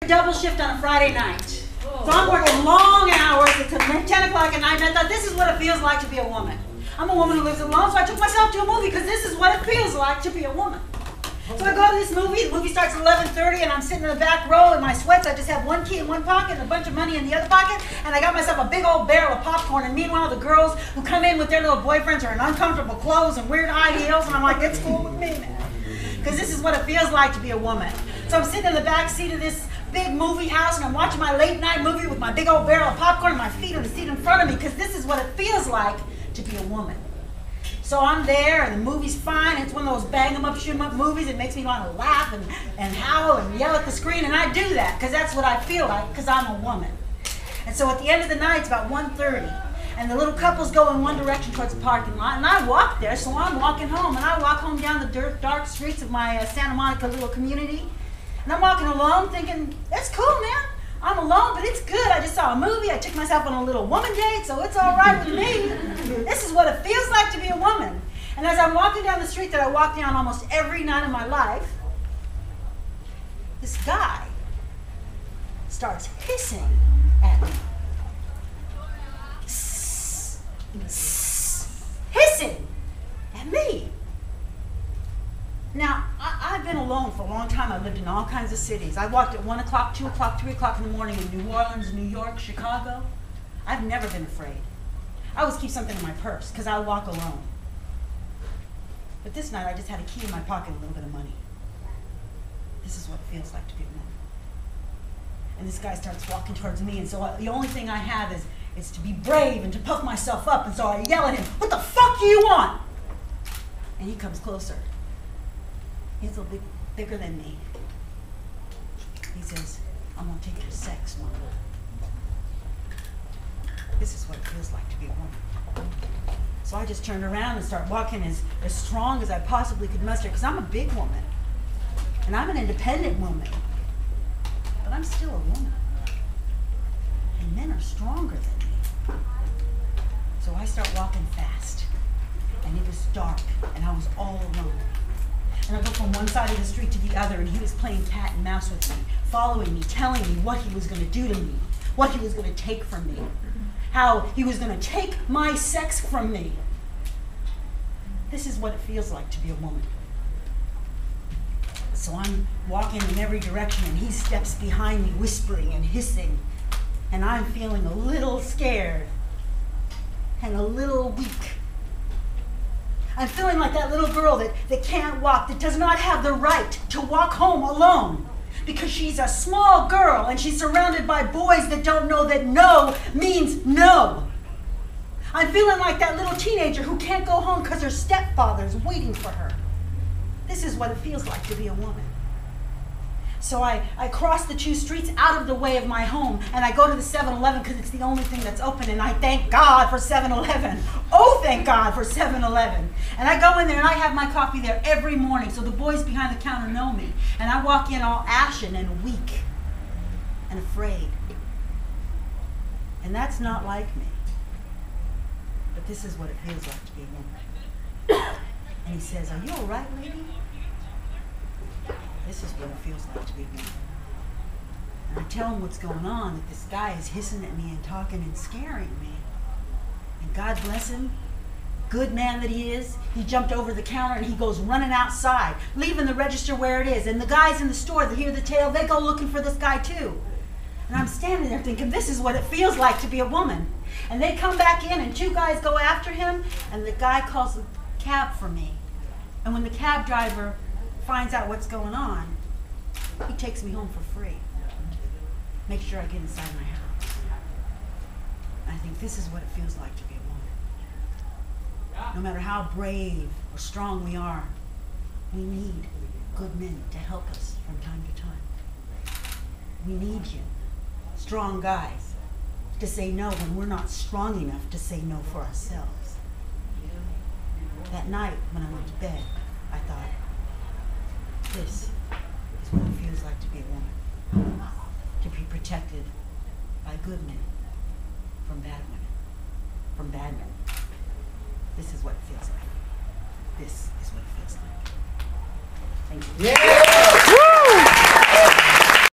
Double shift on a Friday night. So I'm working long hours until 10 o'clock at night, and I thought this is what it feels like to be a woman. I'm a woman who lives alone, so I took myself to a movie because this is what it feels like to be a woman. So I go to this movie, the movie starts at 11:30, and I'm sitting in the back row in my sweats. I just have one key in one pocket and a bunch of money in the other pocket, and I got myself a big old barrel of popcorn, and meanwhile the girls who come in with their little boyfriends are in uncomfortable clothes and weird high heels, and I'm like, it's cool with me, man. Because this is what it feels like to be a woman. So I'm sitting in the back seat of this big movie house, and I'm watching my late night movie with my big old barrel of popcorn and my feet on the seat in front of me, because this is what it feels like to be a woman. So I'm there, and the movie's fine. It's one of those bang 'em up, shoot 'em up movies. It makes me want to laugh and howl and yell at the screen, and I do that because that's what I feel like, because I'm a woman. And so at the end of the night, it's about 1:30, and the little couples go in one direction towards the parking lot, and I walk there, so I'm walking home, and I walk home down the dark streets of my Santa Monica little community, and I'm walking alone thinking, that's cool, man. I'm alone, but it's good. I just saw a movie. I took myself on a little woman date, so it's all right with me. This is what it feels like to be a woman. And as I'm walking down the street that I walk down almost every night of my life, this guy starts hissing at me. Hissing at me. Now, I've been alone for a long time. I've lived in all kinds of cities. I walked at 1 o'clock, 2 o'clock, 3 o'clock in the morning in New Orleans, New York, Chicago. I've never been afraid. I always keep something in my purse because I walk alone. But this night, I just had a key in my pocket and a little bit of money. This is what it feels like to be a woman. And this guy starts walking towards me, and so the only thing I have is to be brave and to puff myself up, and so I yell at him, "What the fuck do you want?" And he comes closer. He's a little bit bigger than me. He says, "I'm gonna take your sex, woman." This is what it feels like to be a woman. So I just turned around and started walking as strong as I possibly could muster, because I'm a big woman. And I'm an independent woman. But I'm still a woman. And men are stronger than me. So I start walking fast. And it was dark, and I was all alone. And I go from one side of the street to the other, and he was playing cat and mouse with me, following me, telling me what he was going to do to me, what he was going to take from me, how he was going to take my sex from me. This is what it feels like to be a woman. So I'm walking in every direction, and he steps behind me, whispering and hissing, and I'm feeling a little scared and a little weak. I'm feeling like that little girl that can't walk, that does not have the right to walk home alone because she's a small girl and she's surrounded by boys that don't know that no means no. I'm feeling like that little teenager who can't go home because her stepfather's waiting for her. This is what it feels like to be a woman. So I cross the 2 streets out of the way of my home, and I go to the 7-Eleven because it's the only thing that's open, and I thank God for 7-Eleven. Oh, thank God for 7-Eleven. And I go in there, and I have my coffee there every morning, so the boys behind the counter know me. And I walk in all ashen and weak and afraid. And that's not like me. But this is what it feels like to be a woman. And he says, "Are you all right, lady?" This is what it feels like to be a woman. And I tell him what's going on, that this guy is hissing at me and talking and scaring me. And God bless him, good man that he is, he jumped over the counter and he goes running outside, leaving the register where it is. And the guys in the store that hear the tale, they go looking for this guy too. And I'm standing there thinking, this is what it feels like to be a woman. And they come back in, and 2 guys go after him, and the guy calls a cab for me. And when the cab driver finds out what's going on, he takes me home for free. Make sure I get inside my house. And I think this is what it feels like to be a woman. No matter how brave or strong we are, we need good men to help us from time to time. We need you, strong guys, to say no when we're not strong enough to say no for ourselves. That night when I went to bed, I thought, this is what it feels like to be a woman. To be protected by good men from bad women, from bad men. This is what it feels like. This is what it feels like. Thank you. Yeah!